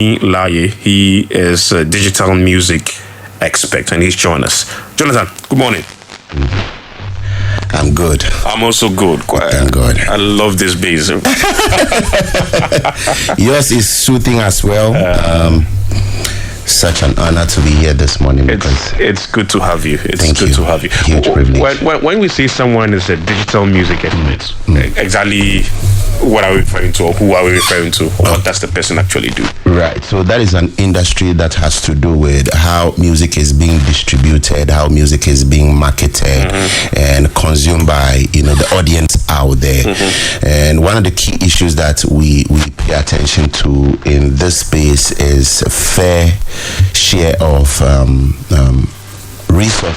Jonilar. He is a digital music expert and he's joined us. Jonathan, good morning. I'm good. I'm also good. Thank God. I love this bass. Yours is soothing as well. Such an honor to be here this morning. It's good to have you. To have you. Huge privilege. When we say someone is a digital music expert, exactly what are we referring to, or who are we referring to, or what does the person actually do? Right. So that is an industry that has to do with how music is being distributed, how music is being marketed and consumed by the audience out there. And one of the key issues that we pay attention to in this space is fair share of resources,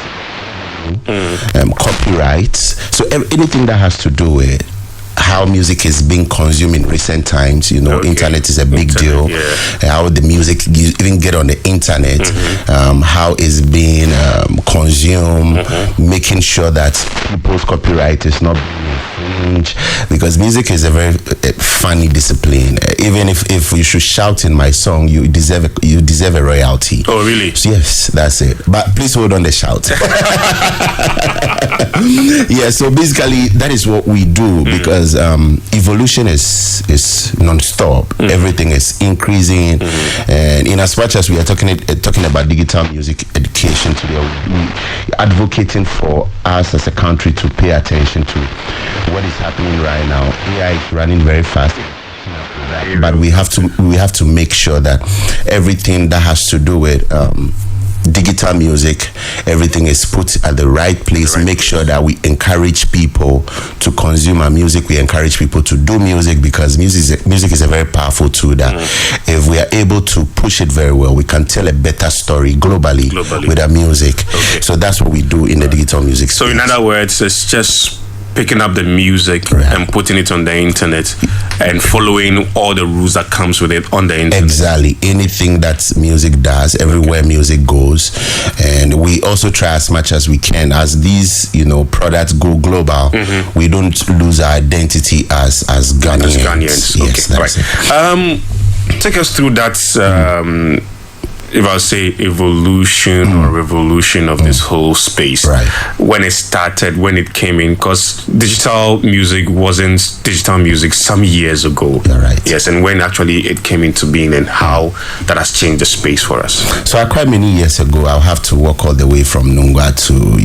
copyrights. So anything that has to do with how music is being consumed in recent times, internet is a big deal. How the music even get on the internet, how it's being consumed, making sure that people's copyright is not being infringed, because music is a very funny discipline. Even if you should shout in my song, you deserve a royalty. Oh, really? So yes, that's it. But please hold on the shout. Yeah, so basically that is what we do, because evolution is non-stop. Everything is increasing, and in as much as we are talking about digital music education today, we advocating for us as a country to pay attention to what is happening right now. AI is running very fast, but we have to make sure that everything that has to do with digital music, everything is put at the right place. Make sure that we encourage people to consume our music. We encourage people to do music, because music is a very powerful tool that if we are able to push it very well, we can tell a better story globally. With our music. So that's what we do in the digital music space. So in other words, it's just picking up the music and putting it on the internet and following all the rules that comes with it on the internet. Exactly. Anything that music does, everywhere music goes. And we also try as much as we can, as these products go global, we don't lose our identity as Ghanaians. Yes, that's right. Take us through that if I say evolution or revolution of this whole space, when it started, when it came in, because digital music wasn't digital music some years ago. Yes, and when actually it came into being, and how that has changed the space for us. So quite many years ago, I'll have to walk all the way from Nungwa to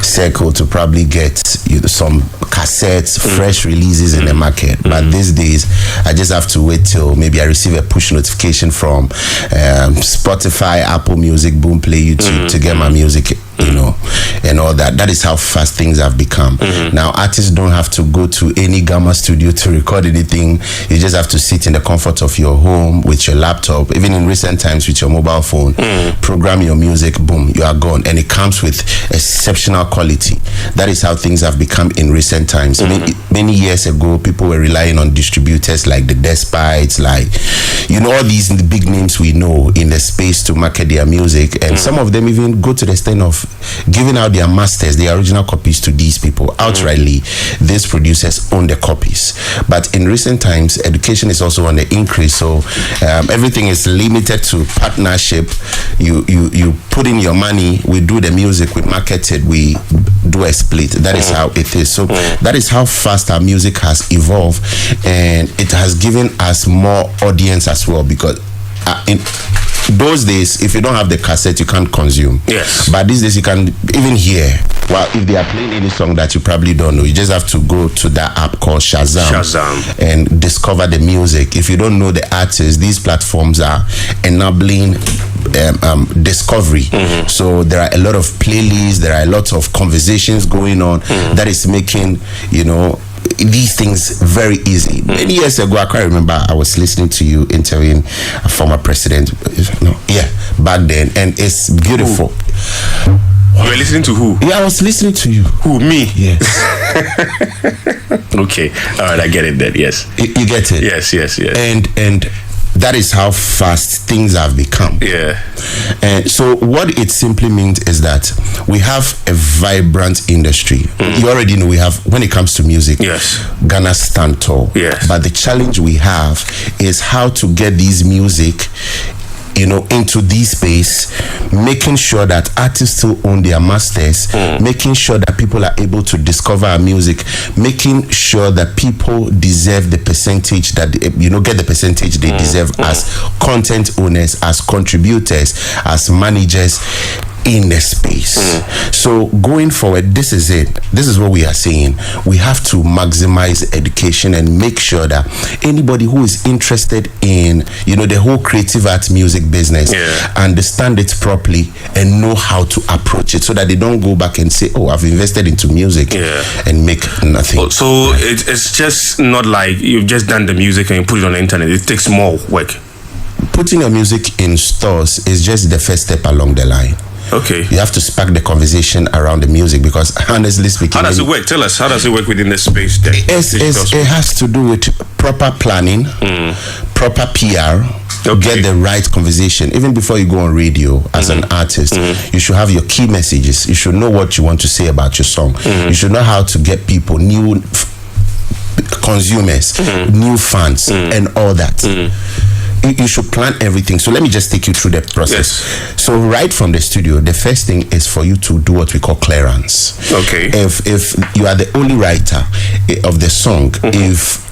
Circle to probably get some cassettes, fresh releases in the market. But these days, I just have to wait till maybe I receive a push notification from Spotify, Apple Music, Boomplay, YouTube to get my music, and all that. That is how fast things have become. Now, artists don't have to go to any Gamma studio to record anything. You just have to sit in the comfort of your home with your laptop, even in recent times with your mobile phone, program your music, boom, you are gone. And it comes with exceptional quality. That is how things have become in recent times. Many years ago, people were relying on distributors like the Despites, like, all these big names we know in the space to market their music. And some of them even go to the extent of giving out their masters, their original copies, to these people outrightly. These producers own the copies. But in recent times, education is also on the increase. So everything is limited to partnership. You put in your money, we do the music, we market it, we do a split. That is how it is. So that is how fast our music has evolved, and it has given us more audience as well, because in those days, if you don't have the cassette, you can't consume. Yes. But these days, you can even hear. Well, if they are playing any song that you probably don't know, you just have to go to that app called Shazam and discover the music. If you don't know the artist, these platforms are enabling discovery. So there are a lot of playlists, there are a lot of conversations going on that is making, these things very easy. Many years ago, I can't remember, I was listening to you interviewing a former president. Back then, and it's beautiful. You were listening to who? Yeah, I was listening to you. Who, me? Yes. Okay, all right, I get it then. Yes, you get it. Yes. And that is how fast things have become. Yeah. And so what it simply means is that we have a vibrant industry. You already know we have, when it comes to music, yes, Ghana stand tall. Yes. But the challenge we have is how to get these music, you know, into this space, making sure that artists still own their masters, making sure that people are able to discover our music, making sure that people deserve the percentage that get the percentage they deserve as content owners, as contributors, as managers in the space. So going forward, this is it. This is what we are saying. We have to maximize education and make sure that anybody who is interested in, the whole creative arts music business, understand it properly and know how to approach it, so that they don't go back and say, oh, I've invested into music and make nothing. So it's just not like you've just done the music and you put it on the internet. It takes more work. Putting your music in stores is just the first step along the line. Okay. You have to spark the conversation around the music, because honestly speaking, how does it work? Tell us, how does it work within the space? It has to do with proper planning, proper PR. Get the right conversation. Even before you go on radio as an artist, you should have your key messages. You should know what you want to say about your song. You should know how to get people, new consumers, new fans, and all that. You should plan everything. So let me just take you through the process. Yes. So right from the studio, the first thing is for you to do what we call clearance. Okay. If you are the only writer of the song, if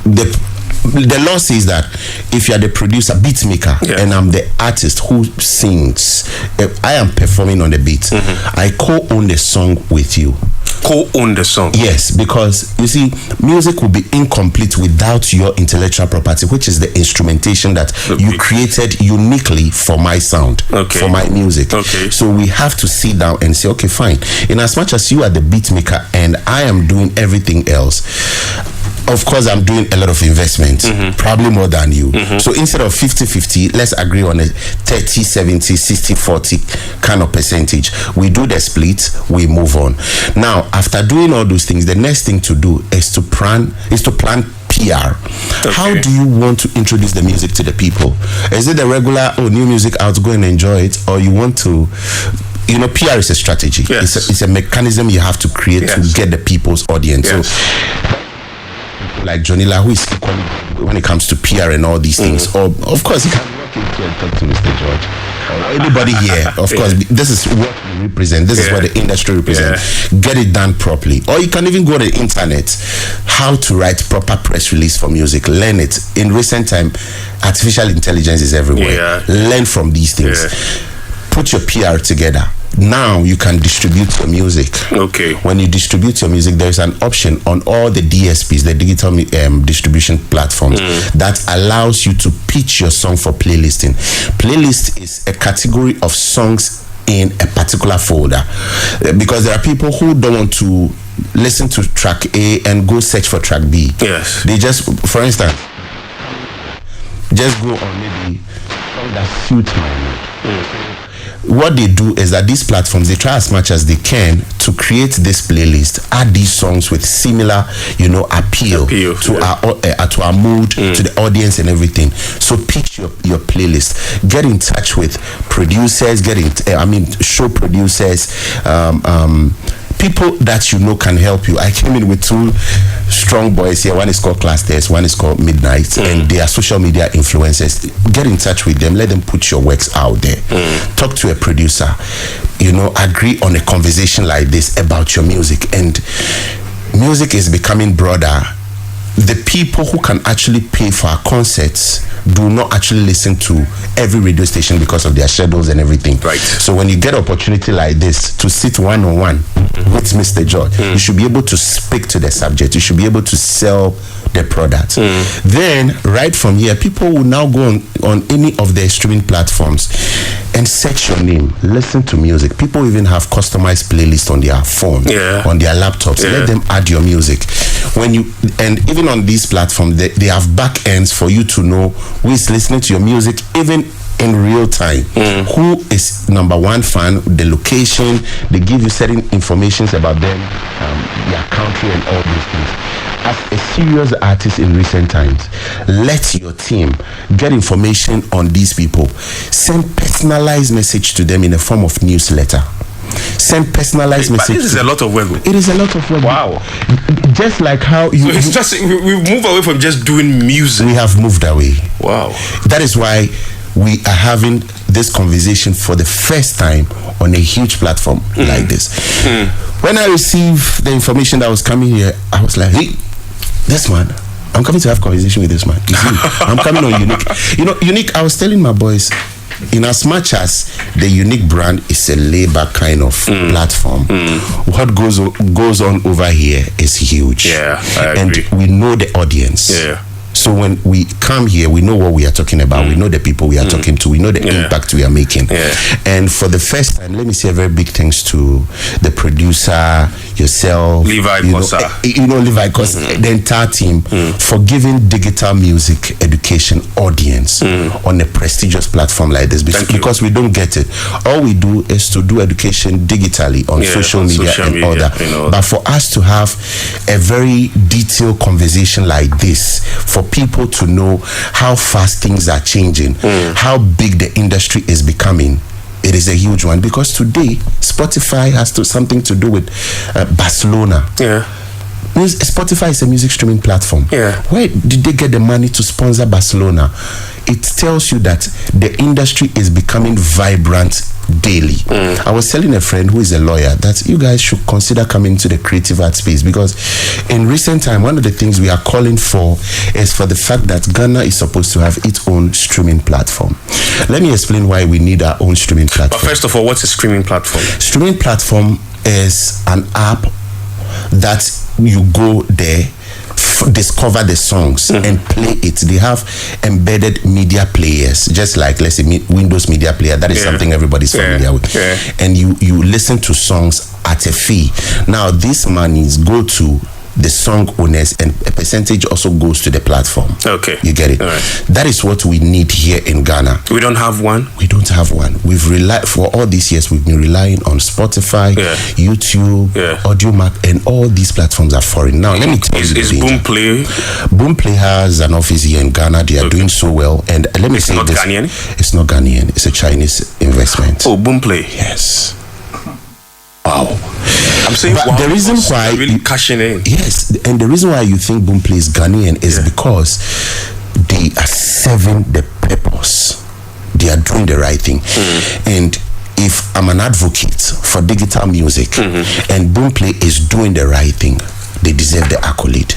the law says that if you are the producer, beat maker, and I'm the artist who sings, if I am performing on the beat, I co-own the song with you. Co-own the song? Yes, because you see, music will be incomplete without your intellectual property, which is the instrumentation that you created uniquely for my sound, for my music. Okay. So we have to sit down and say, okay, fine. In as much as you are the beat maker and I am doing everything else, of course, I'm doing a lot of investment, probably more than you. So instead of 50-50, let's agree on a 30-70, 60-40 kind of percentage. We do the split, we move on. Now, after doing all those things, the next thing to do is to plan PR. How do you want to introduce the music to the people? Is it the regular, new music out, go and enjoy it, or you want to... PR is a strategy. Yes. It's a mechanism you have to create to get the people's audience. Yes. So, like Jonilar, who is equally when it comes to PR and all these things, or of course you can walk into and talk to Mr. George or anybody here. Of course, this is what we represent. This is what the industry represents. Get it done properly, or you can even go to the internet. How to write proper press release for music? Learn it. In recent time, artificial intelligence is everywhere. Learn from these things. Put your PR together. Now you can distribute your music. Okay. When you distribute your music, there is an option on all the DSPs, the digital distribution platforms, that allows you to pitch your song for playlisting. Playlist is a category of songs in a particular folder, because there are people who don't want to listen to track A and go search for track B. Yes. They just, for instance, just go on maybe song that suits my mood. What they do is that these platforms, they try as much as they can to create this playlist, add these songs with similar, appeal to our mood, to the audience and everything. So pitch your playlist. Get in touch with producers, show producers, people that can help you. I came in with two strong boys here. One is called Bookklastes, one is called Midnight, and they are social media influencers. Get in touch with them. Let them put your works out there. Talk to a producer. Agree on a conversation like this about your music. And music is becoming broader. The people who can actually pay for our concerts do not actually listen to every radio station because of their schedules and everything. Right. So when you get an opportunity like this to sit one-on-one with Mr. George, you should be able to speak to the subject. You should be able to sell the product. Then, right from here, people will now go on any of their streaming platforms and search your name, listen to music. People even have customized playlists on their phone, on their laptops. Let them add your music. And even on these platforms, they have back ends for you to know who is listening to your music, even in real time. Who is number one fan, the location. They give you certain informations about them, their country and all these things. as a serious artist in recent times, let your team get information on these people. Send personalized message to them in a form of newsletter. Send personalized message. But this is a lot of work. It is a lot of work. Wow. Just like how you... So it's just, we've moved away from just doing music. We have moved away. Wow. That is why we are having this conversation for the first time on a huge platform like this. When I received the information that was coming here, I was like, hey, this man, I'm coming to have conversation with this man. You see, I'm coming on Uniiq. You know, Uniiq, I was telling my boys, in as much as the Uniiq brand is a laid-back kind of platform, what goes on over here is huge. Yeah, I agree. And we know the audience. Yeah. So when we come here, we know what we are talking about. We know the people we are talking to. We know the impact we are making. And for the first time, let me say a very big thanks to the producer, yourself, Levi Kosa. Levi Kosa, the entire team for giving digital music education audience on a prestigious platform like this. Because we don't get it. All we do is to do education digitally on social media and all that. But for us to have a very detailed conversation like this, for people to know how fast things are changing, how big the industry is becoming, it is a huge one. Because today Spotify has something to do with Barcelona. Spotify is a music streaming platform. Where did they get the money to sponsor Barcelona? It tells you that the industry is becoming vibrant daily. I was telling a friend who is a lawyer that you guys should consider coming to the creative art space, because in recent time, one of the things we are calling for is for the fact that Ghana is supposed to have its own streaming platform. Let me explain why we need our own streaming platform. But first of all, what's a streaming platform? Streaming platform is an app that you go there, discover the songs and play it. They have embedded media players, just like, let's say, Windows Media Player. That is something everybody's familiar with. And you listen to songs at a fee. Now these monies go to the song owners, and a percentage also goes to the platform. Okay, you get it. All right. That is what we need here in Ghana. We don't have one. We don't have one. We've relied for all these years. We've been relying on Spotify, YouTube, AudioMac, and all these platforms are foreign. Now let me tell you, is Boomplay? Boomplay has an office here in Ghana. They are doing so well. And let me say this: it's not Ghanaian. It's not Ghanaian. It's a Chinese investment. Oh, Boomplay. Yes. Wow. I'm saying, but the reason why really cashing in. Yes, and the reason why you think Boomplay is Ghanaian is because they are serving the purpose. They are doing the right thing. And if I'm an advocate for digital music and Boomplay is doing the right thing, they deserve the accolade.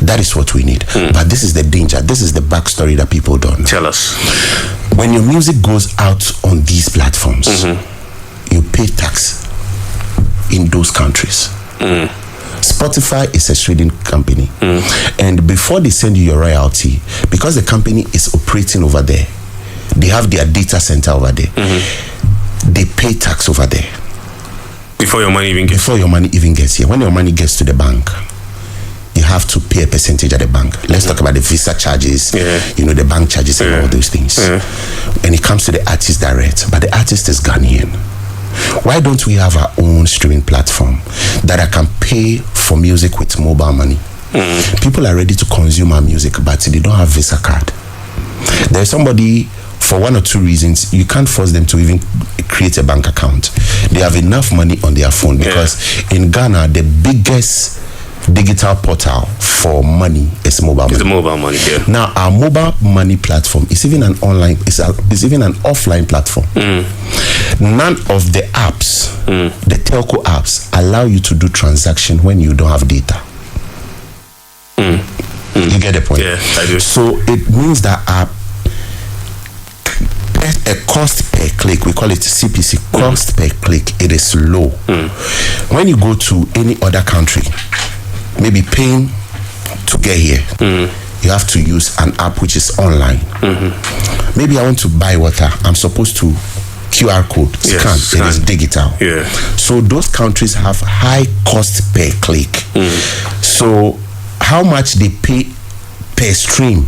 That is what we need. But this is the danger. This is the backstory that people don't know. Tell us. When your music goes out on these platforms, you pay tax in those countries. Spotify is a Sweden company, and before they send you your royalty, because the company is operating over there, they have their data center over there, they pay tax over there before your money even gets here. When your money gets to the bank, you have to pay a percentage at the bank. Let's talk about the visa charges, the bank charges and all those things. And it comes to the artist direct, but the artist is Ghanaian. Why don't we have our own streaming platform that I can pay for music with mobile money? People are ready to consume our music, but they don't have Visa card. There's somebody, for one or two reasons, you can't force them to even create a bank account. They have enough money on their phone, because in Ghana, the biggest digital portal for money is mobile money. It's the mobile money, Now our mobile money platform is even an online, is even an offline platform. None of the apps, the telco apps, allow you to do transaction when you don't have data. You get the point? Yeah, I do. So it means that a cost per click, we call it CPC, cost per click, it is low. When you go to any other country, maybe paying to get here, you have to use an app which is online. Maybe I want to buy water, I'm supposed to QR code, scan. It is digital. So those countries have high cost per click. So how much they pay per stream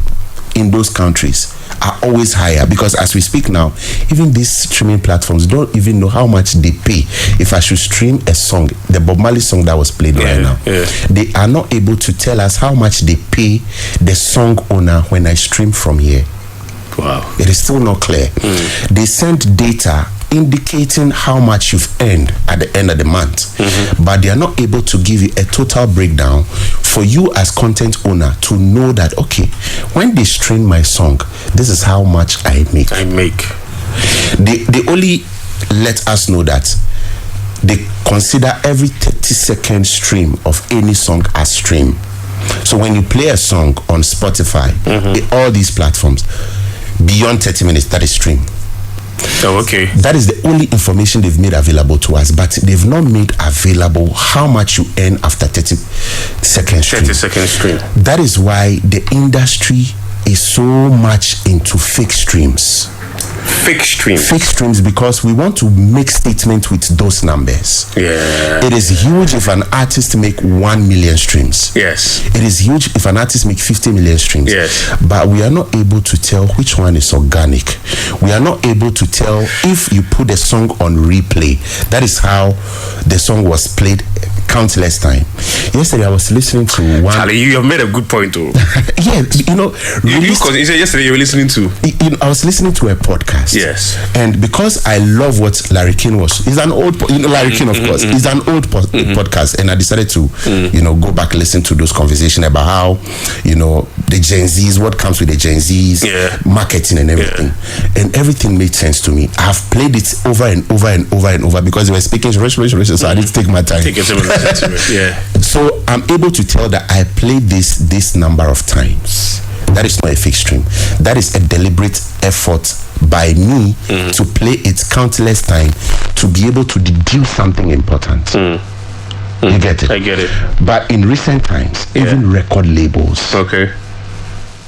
in those countries are always higher, because as we speak now, even these streaming platforms don't even know how much they pay. If I should stream a song, the Bob Marley song that was played right now, they are not able to tell us how much they pay the song owner when I stream from here. Wow. It is still not clear. They send data indicating how much you've earned at the end of the month, but they are not able to give you a total breakdown for you as content owner to know that, okay, when they stream my song, this is how much I make. They only let us know that they consider every 30-second stream of any song as stream. So when you play a song on Spotify, all these platforms, beyond 30 minutes, that is stream. Oh, okay. That is the only information they've made available to us, but they've not made available how much you earn after 30-second stream. 30-second stream. That is why the industry is so much into fake streams. Fake streams, because we want to make statements with those numbers. Yeah. It is huge if an artist make 1 million streams. Yes. It is huge if an artist make 50 million streams. Yes. But we are not able to tell which one is organic. We are not able to tell if you put a song on replay. That is how the song was played countless time. Yesterday I was listening to one. Charlie, you have made a good point too. Yeah, you said yesterday you were listening to. I was listening to a podcast. Yes. And because I love what Larry King was, he's an old, Larry King, of course, he's an old podcast, and I decided to, go back, listen to those conversations about how, the Gen Zs, what comes with the Gen Zs, marketing and everything, and everything made sense to me. I've played it over and over and over and over because they were speaking so I didn't take my time. So I'm able to tell that I played this number of times. That is not a fixed stream. That is a deliberate effort by me to play it countless time to be able to deduce something important. You get it? I get it. But in recent times, even record labels,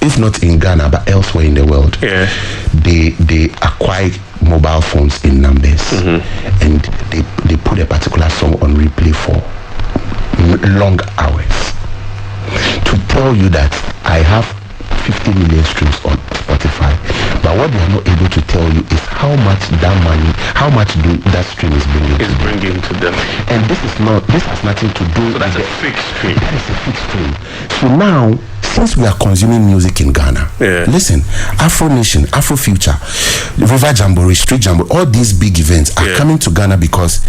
if not in Ghana but elsewhere in the world, they acquire mobile phones in numbers, and they put a particular song on replay for long hours to tell you that I have 50 million streams on Spotify, but what they are not able to tell you is how much that money, how much that stream is bringing to them. And this has nothing to do. So that's a fixed stream. That is a fixed stream. So now, since we are consuming music in Ghana, listen, Afro Nation, Afro Future, River Jamboree, Street Jamboree, all these big events are coming to Ghana because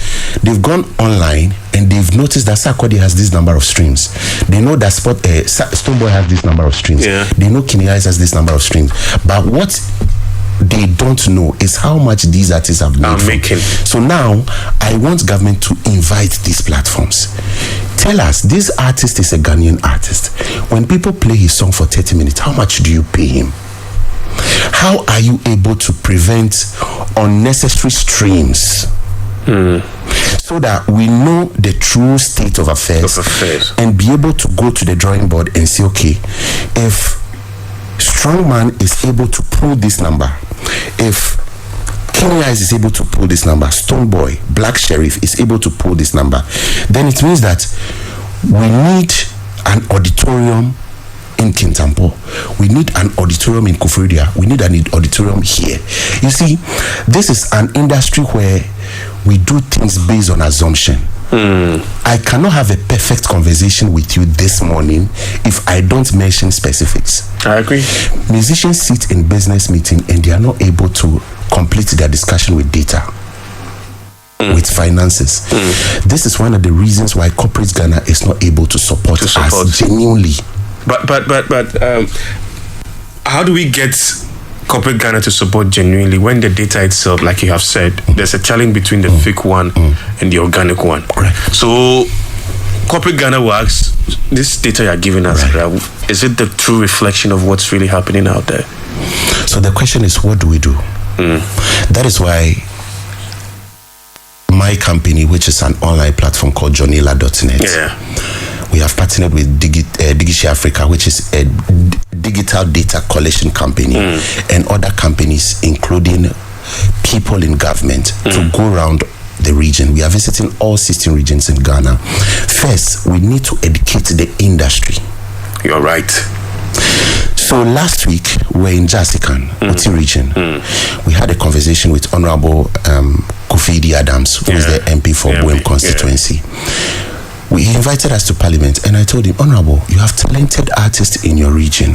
they've gone online and they've noticed that Sarkodie has this number of streams. They know that Stoneboy has this number of streams. They know Kenny Eyes has this number of streams. But what they don't know is how much these artists have made. So now I want government to invite these platforms. Tell us, this artist is a Ghanaian artist. When people play his song for 30 minutes, how much do you pay him? How are you able to prevent unnecessary streams? So that we know the true state of affairs and be able to go to the drawing board and say, okay, if Strongman is able to pull this number, if Kenny Eyes is able to pull this number, Stoneboy, Black Sheriff is able to pull this number, then it means that we need an auditorium in Kintampo. We need an auditorium in Koforidua. We need an auditorium here. You see, this is an industry where we do things based on assumption. I cannot have a perfect conversation with you this morning if I don't mention specifics. I agree. Musicians sit in business meeting and they are not able to complete their discussion with data, with finances. This is one of the reasons why corporate Ghana is not able to support us genuinely. But how do we get corporate Ghana to support genuinely when the data itself, like you have said, there's a challenge between the fake one and the organic one? So corporate Ghana works, this data you're giving us, is it the true reflection of what's really happening out there? So the question is, what do we do? That is why my company, which is an online platform called Jonilar.net, we have partnered with Digital Africa, which is a digital data collection company, and other companies, including people in government, to go around the region. We are visiting all 16 regions in Ghana. First, we need to educate the industry. You're right. So last week we were in Jasikan, Oti region. We had a conversation with Honorable Kofi Adams, who is the MP for Buem constituency. He invited us to Parliament, and I told him, Honorable, you have talented artists in your region,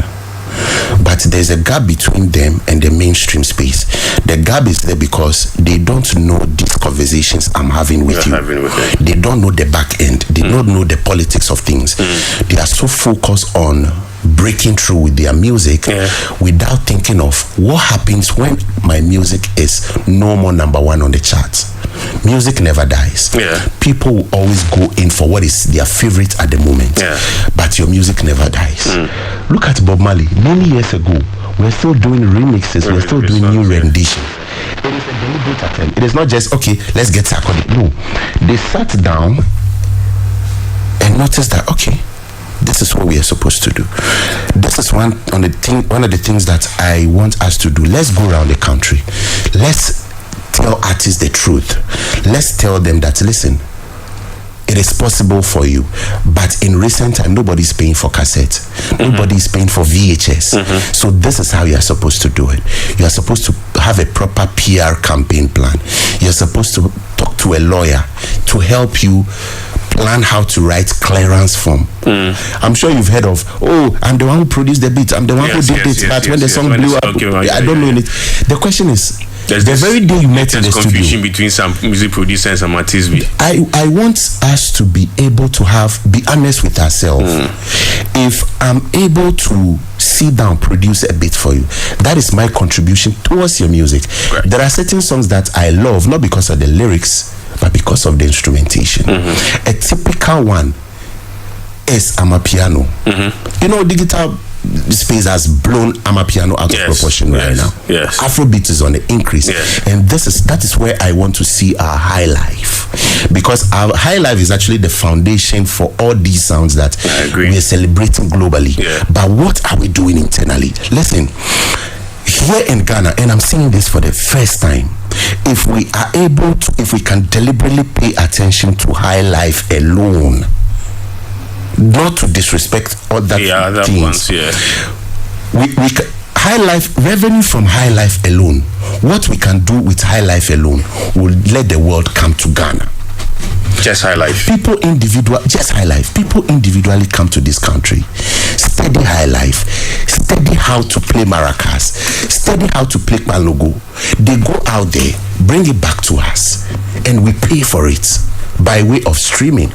but there's a gap between them and the mainstream space. The gap is there because they don't know these conversations I'm having with you. They don't know the back end. They don't know the politics of things. They are so focused on breaking through with their music without thinking of what happens when my music is no more number one on the charts. Music never dies. People will always go in for what is their favorite at the moment. But your music never dies. Look at Bob Marley. Many years ago, we're still doing remixes, we're still doing new renditions. It is a deliberate attempt. It is not just, okay, let's get Sarkodie. No. They sat down and noticed that, okay, this is what we are supposed to do. This is one of the things that I want us to do. Let's go around the country. Let's tell artists the truth. Let's tell them that, listen, it is possible for you, but in recent time nobody's paying for cassette, nobody's paying for VHS. So this is how you are supposed to do it. You are supposed to have a proper PR campaign plan. You're supposed to talk to a lawyer to help you plan how to write clearance form. I'm sure you've heard of, I'm the one who produced the beat, I'm the one who did it, but when the song blew up, I don't know it. The question is, the very day you met in the studio, confusion between some music producers and artists. I want us to be able to be honest with ourselves. If I'm able to sit down, produce a beat for you, that is my contribution towards your music. Right. There are certain songs that I love, not because of the lyrics, but because of the instrumentation. A typical one is Amapiano. You know, digital space has blown Amapiano out of proportion right now. Afrobeat is on the increase, and that is where I want to see our high life, because our high life is actually the foundation for all these sounds that we are celebrating globally. But what are we doing internally? Listen, here in Ghana, and I'm saying this for the first time, if we can deliberately pay attention to high life alone, not to disrespect other things. High life, revenue from high life alone, what we can do with high life alone will let the world come to Ghana. Just high life. People individually come to this country, study high life, study how to play maracas, study how to play malogo. They go out there, bring it back to us, and we pay for it by way of streaming.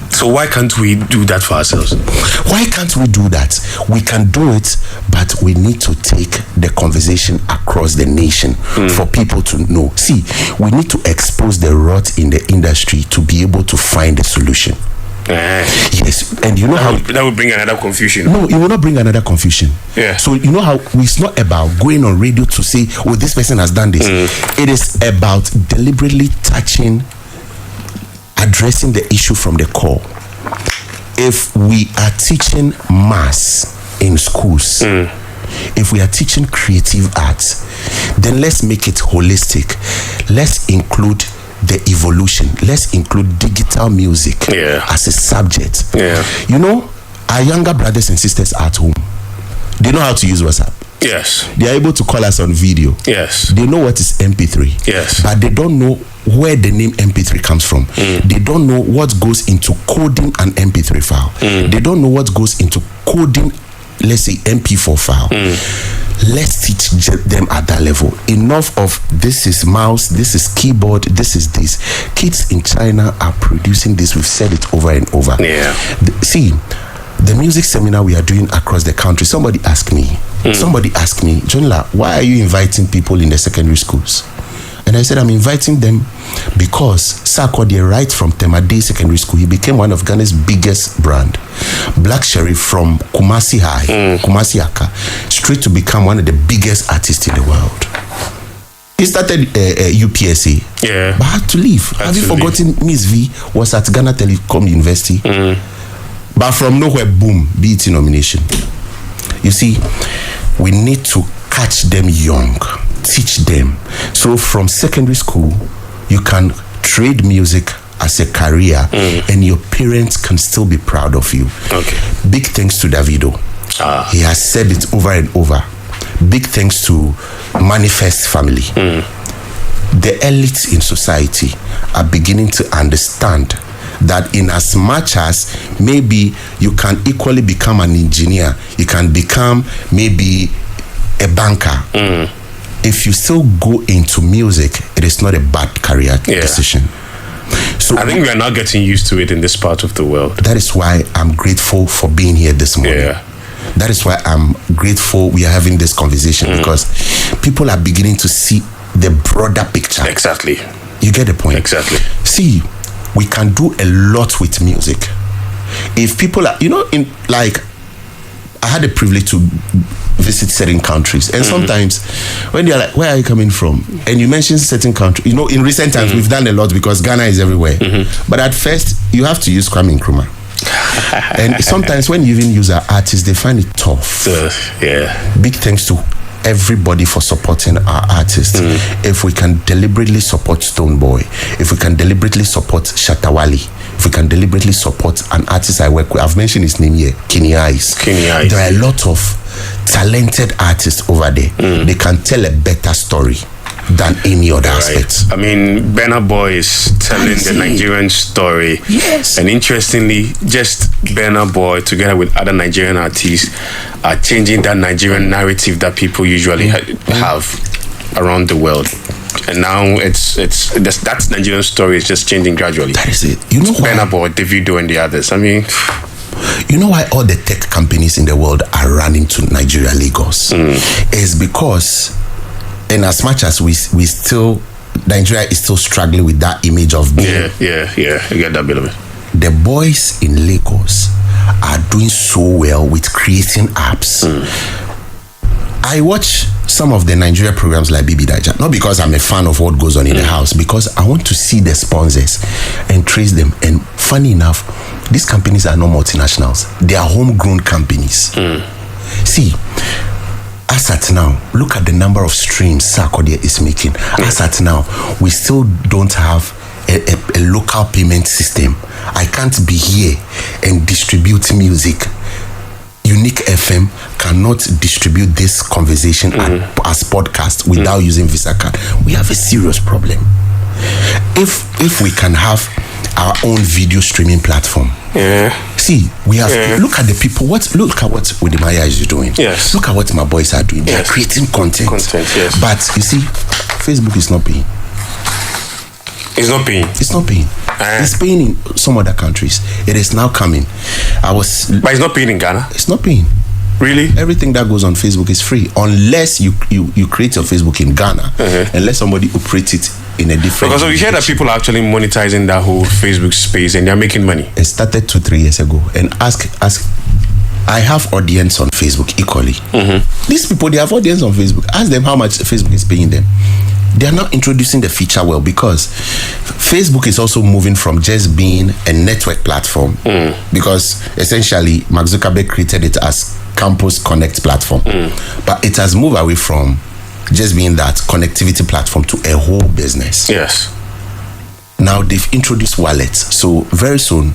So why can't we do that for ourselves? Why can't we do that? We can do it, but we need to take the conversation across the nation for people to know. See, we need to expose the rot in the industry to be able to find a solution. Yes, and you know that would bring another confusion. No, it will not bring another confusion. So you know how it's not about going on radio to say, this person has done this. It is about deliberately addressing the issue from the core. If we are teaching maths in schools, if we are teaching creative arts, then let's make it holistic. Let's include the evolution. Let's include digital music as a subject. You know, our younger brothers and sisters at home, they know how to use WhatsApp. They are able to call us on video. They know what is MP3. But they don't know where the name MP3 comes from. They don't know what goes into coding an MP3 file. They don't know what goes into coding, let's say, MP4 file. Let's teach them at that level. Enough of this is mouse, this is keyboard, this is this. Kids in China are producing this. We've said it over and over. See, the music seminar we are doing across the country, somebody asked me, Jonilar, why are you inviting people in the secondary schools? And I said, I'm inviting them because Sarkodie, right from Temade Secondary School, he became one of Ghana's biggest brand. Black Sheriff from Kumasi High, Kumasi Aka, straight to become one of the biggest artists in the world. He started UPSA, but had to leave. Have you forgotten Miss V was at Ghana Telecom University? But from nowhere, boom, BET nomination. You see, we need to catch them young, teach them. So from secondary school, you can trade music as a career, and your parents can still be proud of you. Okay. Big thanks to Davido. He has said it over and over. Big thanks to Manifest family. The elites in society are beginning to understand that in as much as maybe you can equally become an engineer, you can become maybe a banker. If you still go into music, it is not a bad career decision. So I think we are now getting used to it in this part of the world. That is why I'm grateful for being here this morning. Yeah. That is why I'm grateful we are having this conversation, because people are beginning to see the broader picture. Exactly. You get the point? Exactly. See, we can do a lot with music. If people are, I had the privilege to visit certain countries, and sometimes when they're like, where are you coming from? And you mention certain countries, in recent times we've done a lot because Ghana is everywhere. But at first, you have to use Kwame Nkrumah. And sometimes when you even use our artists, they find it tough. Big thanks to everybody for supporting our artists. If we can deliberately support Stonebwoy, if we can deliberately support Shatawali, if we can deliberately support an artist I work with, I've mentioned his name here, Kenny Eyes. There are a lot of talented artists over there. They can tell a better story than any other aspect. I mean, Burna Boy is telling the Nigerian story. Yes. And interestingly, just Burna Boy together with other Nigerian artists are changing that Nigerian narrative that people usually have around the world. And now that Nigerian story is just changing gradually. That is it. You know why? Burna Boy, Davido, and the others. I mean, you know why all the tech companies in the world are running to Nigeria, Lagos? Is because, in as much as Nigeria is still struggling with that image of being. Yeah. I get that bit of it. The boys in Lagos are doing so well with creating apps. I watch some of the Nigeria programs like Bibi Daija, not because I'm a fan of what goes on in the house, because I want to see the sponsors and trace them. And funny enough, these companies are not multinationals. They are homegrown companies. See, as at now, look at the number of streams Sarkodie is making. As at now, we still don't have a local payment system. I can't be here and distribute music. Uniiq FM cannot distribute this conversation as podcast without using Visa card. We have a serious problem. If we can have our own video streaming platform. See, we have look at the people. Look at what Udimaya is doing. Yes. Look at what my boys are doing. They are creating content. Yes. But you see, Facebook is not paying. It's not paying. It's not paying. It's paying in some other countries. It is now coming. But it's not paying in Ghana. It's not paying. Really? Everything that goes on Facebook is free, unless you create your Facebook in Ghana and let somebody operate it in a different. Because we hear that people are actually monetizing that whole Facebook space and they're making money. It started 2-3 years ago. And ask. I have audience on Facebook equally. These people, they have audience on Facebook. Ask them how much Facebook is paying them. They are now introducing the feature well, because Facebook is also moving from just being a network platform, because essentially Mark Zuckerberg created it as Campus Connect platform, but it has moved away from just being that connectivity platform to a whole business. Yes. Now they've introduced wallets, so very soon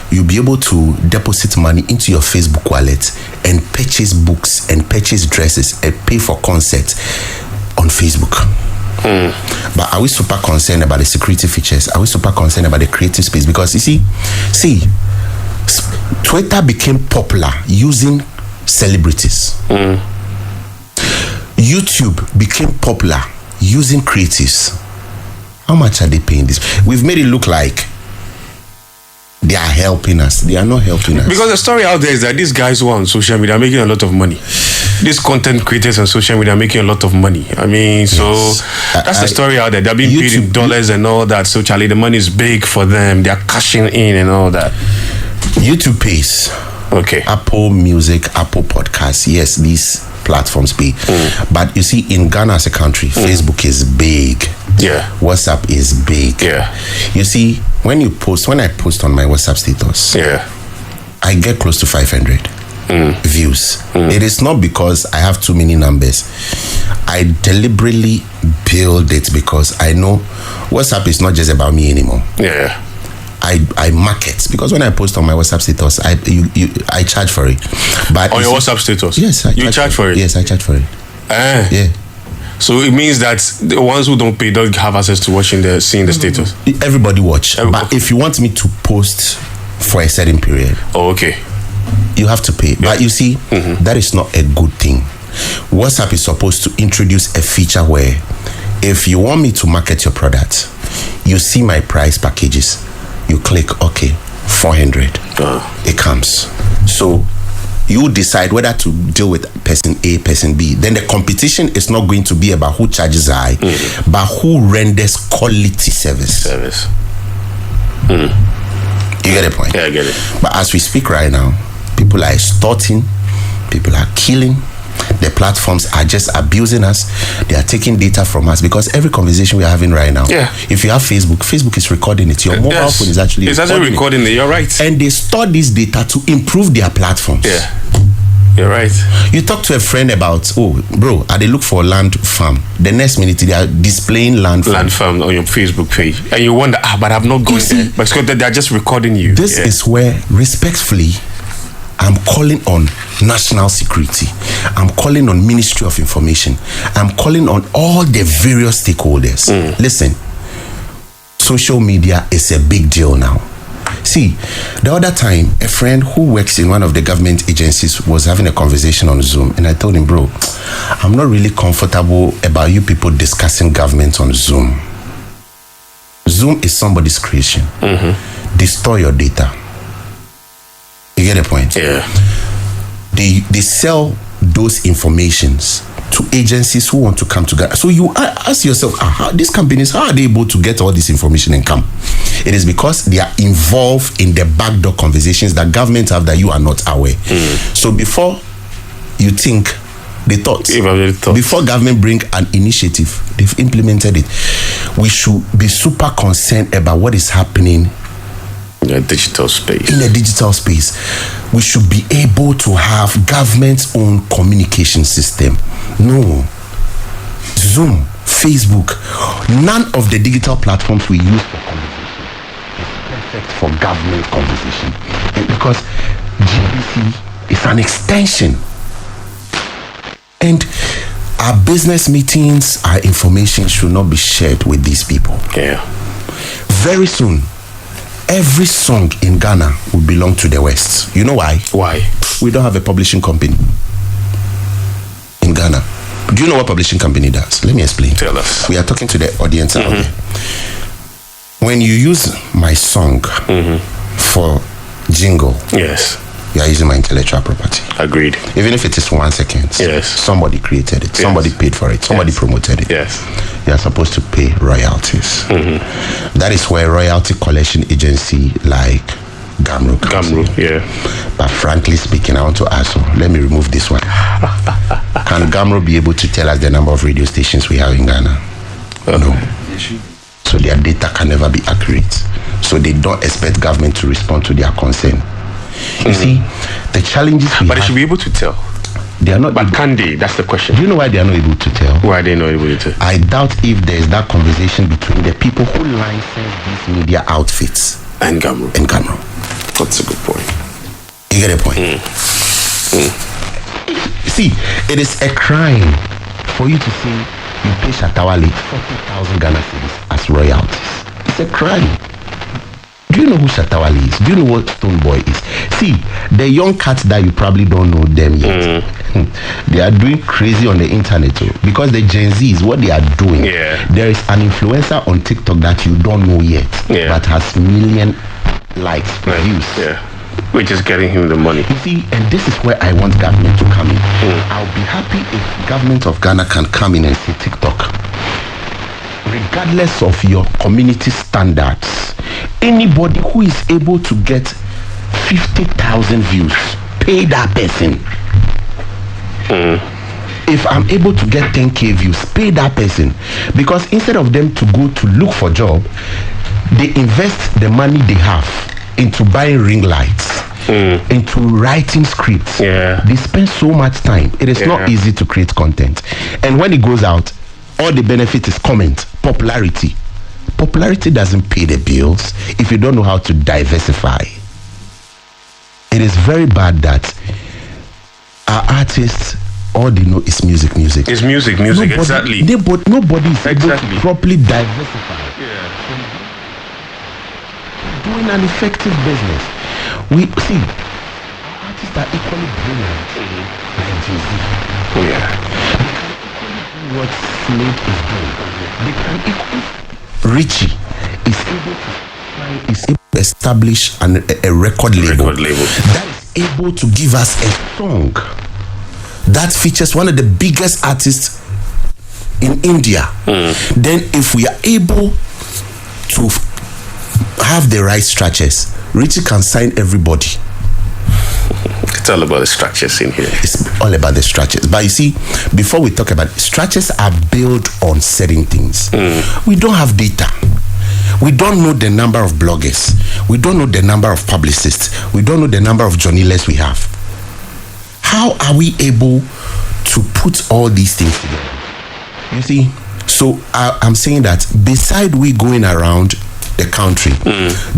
you'll be able to deposit money into your Facebook wallet and purchase books and purchase dresses and pay for concerts on Facebook. But are we super concerned about the security features? Are we super concerned about the creative space? Because you see, Twitter became popular using celebrities. YouTube became popular using creatives. How much are they paying this? We've made it look like they are helping us. They are not helping us. Because the story out there is that these guys who are on social media are making a lot of money. These content creators on social media are making a lot of money. I mean, so that's the story out there. They're being paid in dollars and all that. So Charlie, the money is big for them. They're cashing in and all that. YouTube pays. Okay. Apple Music, Apple Podcasts. Yes, these platforms pay. But you see, in Ghana as a country, Facebook is big. Yeah. WhatsApp is big. Yeah. You see, when I post on my WhatsApp status, I get close to 500 views. It is not because I have too many numbers. I deliberately build it because I know WhatsApp is not just about me anymore. Yeah. I market, because when I post on my WhatsApp status, I charge for it. But on your WhatsApp status, yes, you charge for it. Yes, I charge for it. Yeah. So it means that the ones who don't pay don't have access to seeing the status. Everybody watch. But if you want me to post for a certain period, okay, you have to pay. But you see, that is not a good thing. WhatsApp is supposed to introduce a feature where if you want me to market your product, you see my price packages, you click OK, 400. It comes. So you decide whether to deal with person A, person B. Then the competition is not going to be about who charges high, but who renders quality service. You get the point? Yeah, I get it. But as we speak right now, people are extorting, people are killing. The platforms are just abusing us. They are taking data from us, because every conversation we are having right now, if you have Facebook is recording it. Your mobile phone is actually recording it. You're right. And they store this data to improve their platforms. Yeah, you're right. You talk to a friend about, oh, bro, they look for land farm. The next minute they are displaying land farm on your Facebook page, and you wonder, but I've not gone there. But it's because they're just recording you. This is where, respectfully, I'm calling on national security. I'm calling on Ministry of Information. I'm calling on all the various stakeholders. Listen, social media is a big deal now. See, the other time, a friend who works in one of the government agencies was having a conversation on Zoom, and I told him, bro, I'm not really comfortable about you people discussing government on Zoom. Zoom is somebody's creation. They store your data. You get the point? Yeah. They sell those informations to agencies who want to come together. So you ask yourself, these companies, how are they able to get all this information and come? It is because they are involved in the backdoor conversations that governments have that you are not aware. So before you think, they thought. Before government bring an initiative, they've implemented it. We should be super concerned about what is happening in the digital space. In the digital space, we should be able to have government's own communication system. No. Zoom, Facebook, none of the digital platforms we use for conversation is perfect for government conversation. And because GBC is an extension. And our business meetings, our information should not be shared with these people. Yeah. Very soon, every song in Ghana will belong to the West. You know why? Why? We don't have a publishing company in Ghana. Do you know what publishing company does? Let me explain. Tell us. We are talking to the audience out there. When you use my song for jingle, yes, you are using my intellectual property. Agreed. Even if it is 1 second, yes, somebody created it, somebody paid for it, somebody promoted it. Yes, you are supposed to pay royalties. That is where royalty collection agency like Gamro comes in. Yeah. But frankly speaking, I want to ask you, let me remove this one. Can Gamro be able to tell us the number of radio stations we have in Ghana? No. So their data can never be accurate. So they don't expect government to respond to their concern. You see, the challenges but they should be able to tell. They are not. But can they? That's the question. Do you know why they are not able to tell? Why are they not able to? I doubt if there is that conversation between the people who license these media outfits and Gamro. That's a good point. You get a point? See, it is a crime for you to say you pay Shatawale 40,000 Ghana cedis as royalties. It's a crime. Do you know who Shatawale is? Do you know what Stone Boy is? See, the young cats that you probably don't know them yet. They are doing crazy on the internet too. Because the Gen Zs, what they are doing, there is an influencer on TikTok that you don't know yet, but has million likes, views. Which is getting him the money. You see, and this is where I want government to come in. I'll be happy if government of Ghana can come in and say TikTok, regardless of your community standards, anybody who is able to get 50,000 views, pay that person. If I'm able to get 10k views, pay that person. Because instead of them to go to look for job, they invest the money they have into buying ring lights, into writing scripts. They spend so much time. It is not easy to create content. And when it goes out, all the benefit is comment, popularity. popularity doesn't pay the bills if you don't know how to diversify. It is very bad that our artists, all they know is music. It's music, exactly. Nobody is able to properly diversify. Doing an effective business. We see artists are equally brilliant like Jay-Z. Oh yeah. What Slade is doing. They can equally. Richie is able to establish a record label that is able to give us a song that features one of the biggest artists in India. Then if we are able to have the right structures, Richie can sign everybody. It's all about the structures in here. It's all about the structures. But you see, before we talk about it, structures are built on certain things. We don't have data. We don't know the number of bloggers. We don't know the number of publicists. We don't know the number of Jonilars we have. How are we able to put all these things together? You see, so I'm saying that beside we going around the country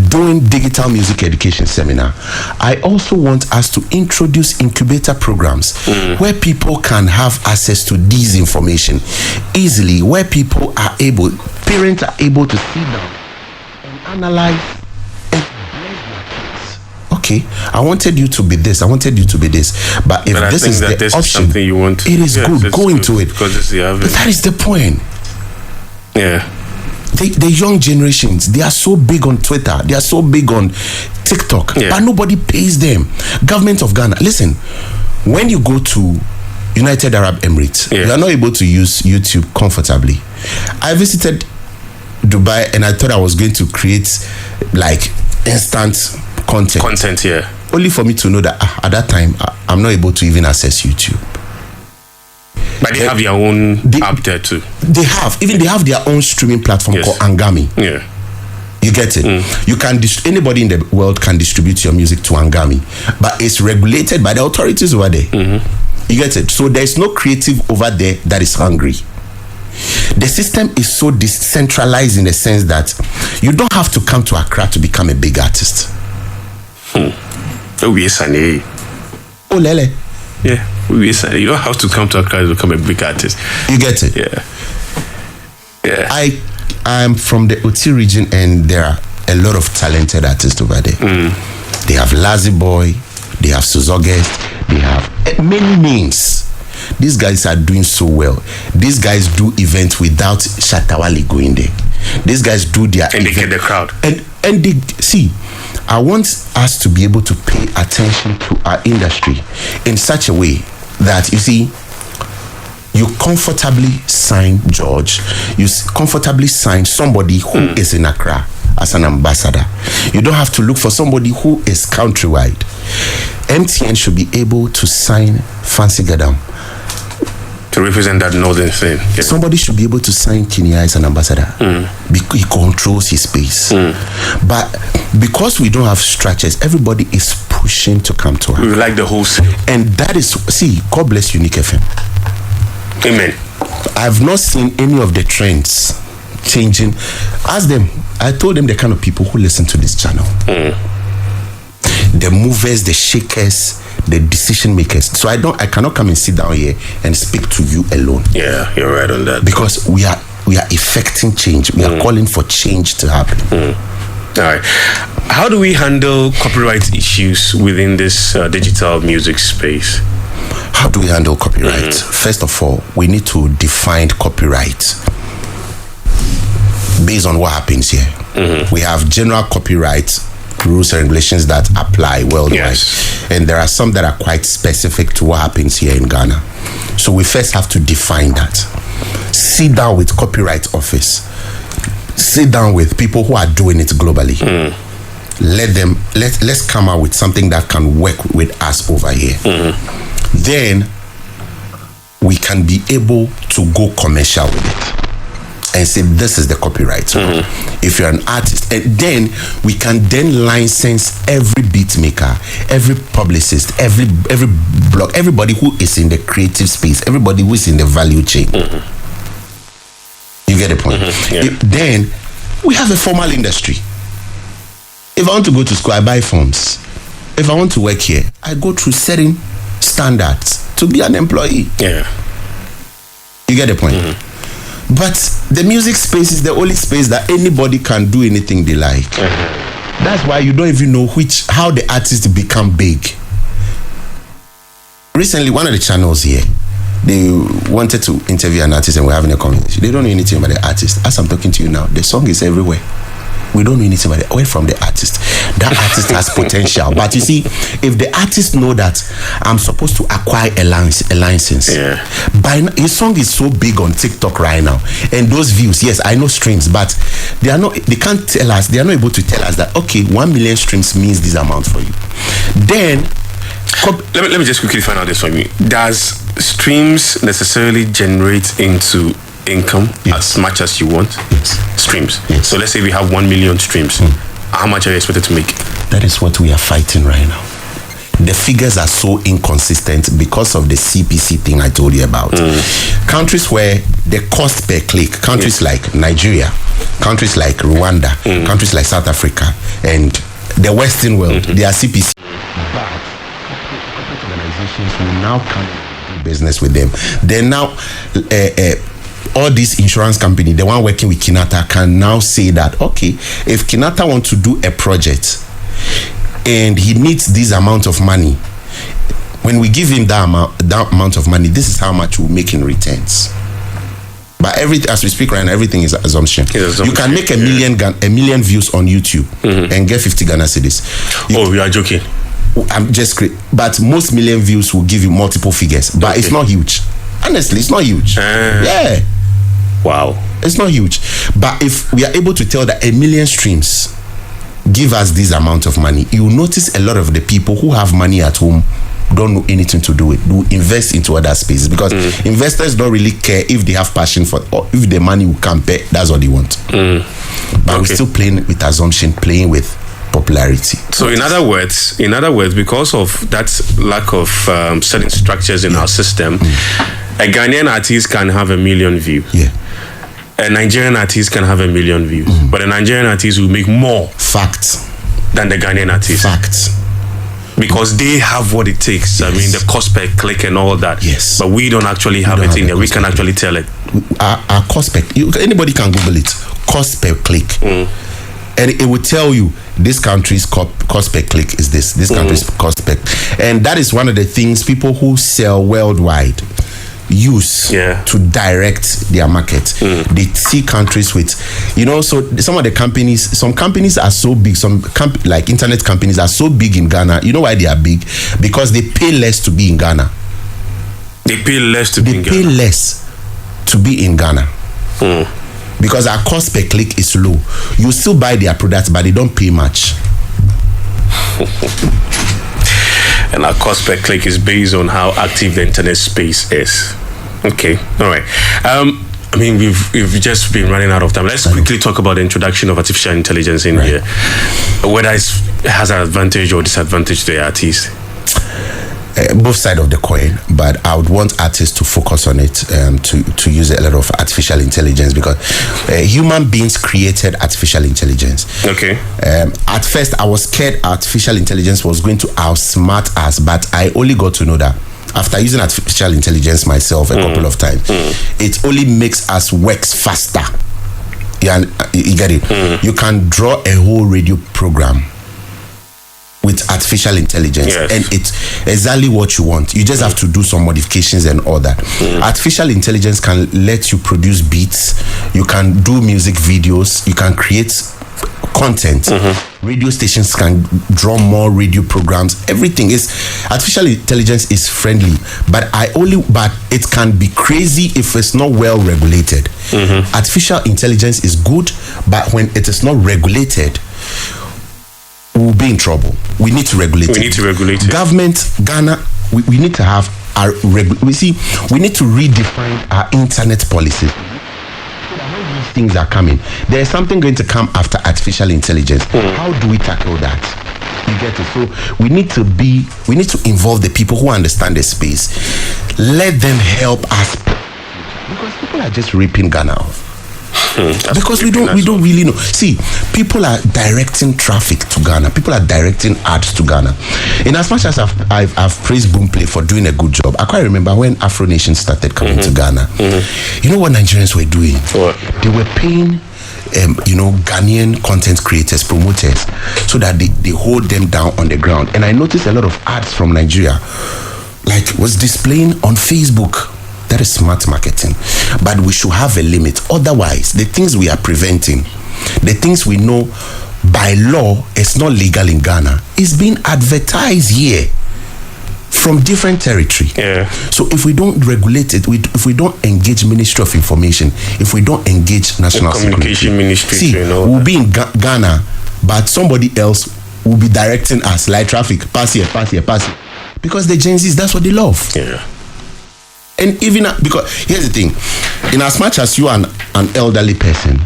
doing digital music education seminar, I also want us to introduce incubator programs where people can have access to this information easily, where people are able, parents are able to sit down and analyze and bless their kids. Okay, I wanted you to be this, I wanted you to be this, but if this is the option, something you want, it is good, go into it. Because it's the but that is the point. Yeah. The young generations, they are so big on Twitter, they are so big on TikTok, but nobody pays them. Government of Ghana, listen, when you go to United Arab Emirates, you are not able to use YouTube comfortably. I visited Dubai and I thought I was going to create like instant content, only for me to know that at that time I'm not able to even access YouTube. But they have their own app there too. They have their own streaming platform called Angami. Yeah. You get it? You can anybody in the world can distribute your music to Angami, but it's regulated by the authorities over there. You get it? So there's no creative over there that is hungry. The system is so decentralized in the sense that you don't have to come to Accra to become a big artist. Oh yes, oh lele. Yeah, you don't have to come to Accra to become a big artist. You get it? Yeah. I'm from the Oti region, and there are a lot of talented artists over there. They have Lazy Boy, they have Suzoguest, they have many names. These guys are doing so well. These guys do events without Shatawali going there. These guys do their and they get the crowd. And they see. I want us to be able to pay attention to our industry in such a way that, you see, you comfortably sign George, you comfortably sign somebody who is in Accra as an ambassador. You don't have to look for somebody who is countrywide. MTN should be able to sign Fancy Gadam to represent that northern thing. Yeah. Somebody should be able to sign Kenya as an ambassador. Because he controls his space. But because we don't have structures, everybody is pushing to come to us. We like the whole city. And that is, see, God bless Uniiq FM. Amen. I've not seen any of the trends changing. Ask them. I told them the kind of people who listen to this channel. The movers, the shakers, the decision makers. So I cannot come and sit down here and speak to you alone. Yeah, you're right on that. Because we are effecting change. We are calling for change to happen. All right. How do we handle copyright issues within this digital music space? How do we handle copyright? First of all, we need to define copyright based on what happens here. We have general copyright rules and regulations that apply worldwide, and there are some that are quite specific to what happens here in Ghana. So we first have to define that. Sit down with Copyright Office. Sit down with people who are doing it globally. Let's come out with something that can work with us over here. Then we can be able to go commercial with it and say this is the copyright. If you're an artist, and then we can then license every beat maker, every publicist, every blog, everybody who is in the creative space, everybody who is in the value chain. You get the point? Then We have a formal industry. If I want to go to school, I buy forms. If I want to work here, I go through certain standards to be an employee. Yeah. You get the point? But the music space is the only space that anybody can do anything they like. That's why you don't even know how the artists become big. Recently, one of the channels here, they wanted to interview an artist and we're having a conversation. They don't know anything about the artist. As I'm talking to you now, the song is everywhere. We don't know anything about it. Away from the artist. That artist has potential. But you see, if the artist know that I'm supposed to acquire a license, by now, his song is so big on TikTok right now, and those views, yes, I know streams, but they can't tell us, they are not able to tell us that, okay, 1 million streams means this amount for you. Then let me just quickly find out this from you. Does streams necessarily generate into income as much as you want? Yes. Streams. Yes. So let's say we have 1 million streams. How much are you expected to make? That is what we are fighting right now. The figures are so inconsistent because of the CPC thing I told you about. Countries where the cost per click, countries like Nigeria, countries like Rwanda, countries like South Africa, and the Western world, they are CPC. But corporate organizations will now come and do business with them. Then now, all these insurance company, the one working with Kinata, can now say that, okay, if Kinata wants to do a project and he needs this amount of money, when we give him that amount of money, this is how much we'll make in returns. But as we speak right now, everything is assumption. You can make a million views on YouTube and get 50 Ghana cedis. You are joking. I'm just but most million views will give you multiple figures, but it's not huge. Honestly, it's not huge. Yeah. Wow. It's not huge. But if we are able to tell that 1 million streams give us this amount of money, you will notice a lot of the people who have money at home don't know anything to do with, do invest into other spaces, because investors don't really care if they have passion for, or if the money will come back. That's what they want. But we're still playing with assumption, playing with popularity. So in other words, because of that lack of certain structures in our system, a Ghanaian artist can have 1 million views. A Nigerian artist can have 1 million views, but a Nigerian artist will make more than the Ghanaian artist. Because they have what it takes. I mean, the cost per click and all that. Yes. But we don't actually have it in there. We can actually tell it. Our cost per, anybody can Google it. Cost per click. And it will tell you this country's cost per click is this. This country's cost per, and that is one of the things people who sell worldwide use to direct their market. They see countries with, so some of the companies, some companies are so big, like internet companies are so big in Ghana. You know why they are big? Because they pay less to be in Ghana. They pay less to be in Ghana. They pay less to be in Ghana. Because our cost per click is low. You still buy their products, but they don't pay much. And our cost per click is based on how active the internet space is. Okay, all right. I mean, we've just been running out of time. Let's quickly talk about the introduction of artificial intelligence in here. Whether it has an advantage or disadvantage to the artist. Both sides of the coin, but I would want artists to focus on it, to use a lot of artificial intelligence, because human beings created artificial intelligence. Okay. At first, I was scared artificial intelligence was going to outsmart us, but I only got to know that after using artificial intelligence myself a couple of times, it only makes us work faster. You get it? You can draw a whole radio program with artificial intelligence, and it's exactly what you want. You just have to do some modifications and all that. Artificial intelligence can let you produce beats, you can do music videos, you can create content. Radio stations can draw more radio programs. Everything is, artificial intelligence is friendly, but it can be crazy if it's not well regulated. Artificial intelligence is good, but when it is not regulated, we'll be in trouble. We need to regulate it. Government, Ghana, we need to have we need to redefine our internet policies. These things are coming. There is something going to come after artificial intelligence. How do we tackle that? You get it? So we need to involve the people who understand the space. Let them help us, because people are just ripping Ghana off. Because we don't really know. See, people are directing traffic to Ghana. People are directing ads to Ghana. In as much as I've praised Boomplay for doing a good job, I quite remember when Afro Nation started coming to Ghana. You know what Nigerians were doing? What? They were paying Ghanaian content creators, promoters, so that they hold them down on the ground. And I noticed a lot of ads from Nigeria, like was displaying on Facebook. That is smart marketing. But we should have a limit. Otherwise, the things we are preventing, the things we know by law is not legal in Ghana, is being advertised here from different territory. Yeah. So if we don't regulate it, if we don't engage Ministry of Information, if we don't engage National Communication Ministry, see, we'll be in Ghana, but somebody else will be directing us like traffic. Pass here, pass here, pass here. Because the Gen Zs, that's what they love. Yeah. And even because here's the thing, in as much as you are an elderly person,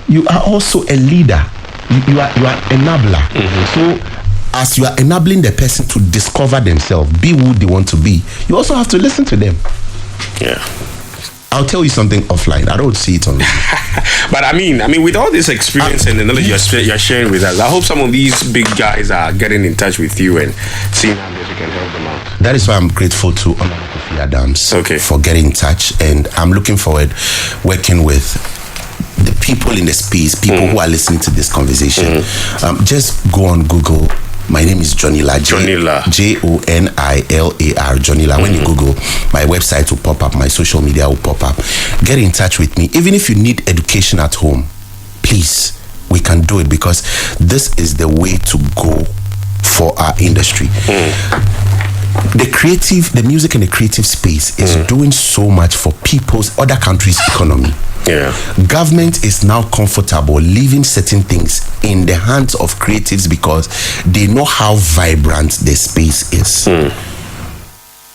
you are also a leader. You are enabler. So as you are enabling the person to discover themselves, be who they want to be, you also have to listen to them. Yeah. I'll tell you something offline. I don't see it on. But I mean, with all this experience and the knowledge you're sharing with us, I hope some of these big guys are getting in touch with you and seeing how you can help them out. That is why I'm grateful to Kofi Adams for getting in touch, and I'm looking forward working with the people in the space, people who are listening to this conversation. Just go on Google. My name is Jonilar. Jonilar. Jonilar. Jonilar. When you Google, my website will pop up, my social media will pop up. Get in touch with me. Even if you need education at home, please, we can do it, because this is the way to go for our industry. The music and the creative space is doing so much for other countries' economy. Yeah. Government is now comfortable leaving certain things in the hands of creatives because they know how vibrant the space is.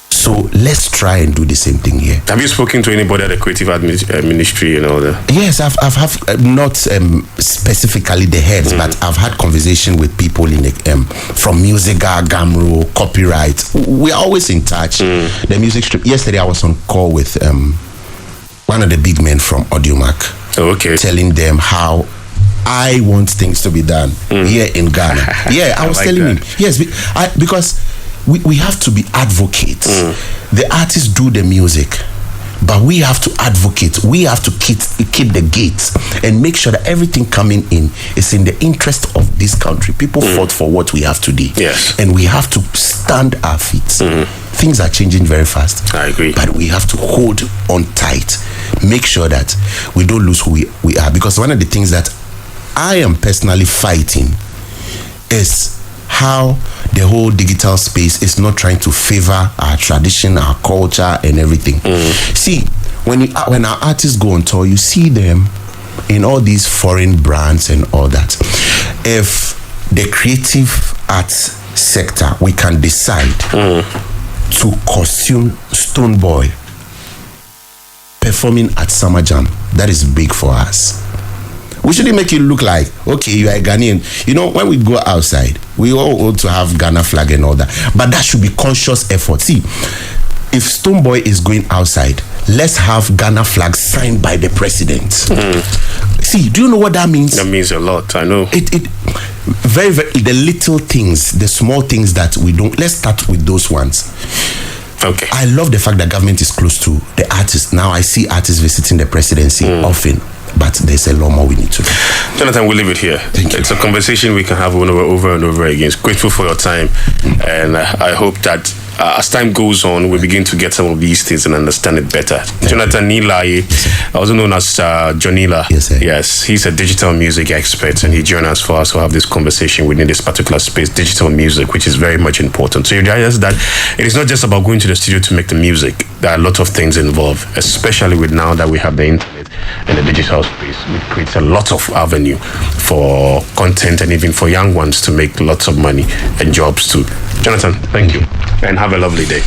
So let's try and do the same thing here. Have you spoken to anybody at the creative ministry and all that? Yes, I've not specifically the heads, but I've had conversation with people in the from Musica, Gamro, copyright. We're always in touch. The music strip. Yesterday I was on call with one of the big men from Audiomack. Okay. Telling them how I want things to be done here in Ghana. Yeah, I was telling him. Yes, because we have to be advocates. The artists do the music, but we have to advocate. We have to keep the gates and make sure that everything coming in is in the interest of this country. People fought for what we have today. Yes. And we have to stand our feet. Things are changing very fast. I agree. But we have to hold on tight. Make sure that we don't lose who we are. Because one of the things that I am personally fighting is how the whole digital space is not trying to favor our tradition, our culture, and everything. See, when our artists go on tour, you see them in all these foreign brands and all that. If the creative arts sector, we can decide to costume Stonebwoy performing at Summer Jam, that is big for us. We shouldn't make it look like, okay, you are a Ghanaian. You know, when we go outside, we all want to have Ghana flag and all that. But that should be conscious effort. See, if Stonebwoy is going outside, let's have Ghana flag signed by the president. See, do you know what that means? That means a lot, I know. It very, very, the little things, the small things that we don't, let's start with those ones. Okay. I love the fact that government is close to the artists. Now I see artists visiting the presidency often. But there's a lot more we need to do. Jonathan, we'll leave it here. Thank you. It's a conversation we can have over and over again. Grateful for your time. And I hope that as time goes on, we begin to get some of these things and understand it better. Jonathan Nilai, also known as Jonilar. Yes, sir. Yes, he's a digital music expert, and he joined us for us to have this conversation within this particular space, digital music, which is very much important. So you realize that it is not just about going to the studio to make the music. There are a lot of things involved, especially with now that we have the internet and the digital space, which creates a lot of avenue for content and even for young ones to make lots of money and jobs too. Jonathan, thank you, and have a lovely day.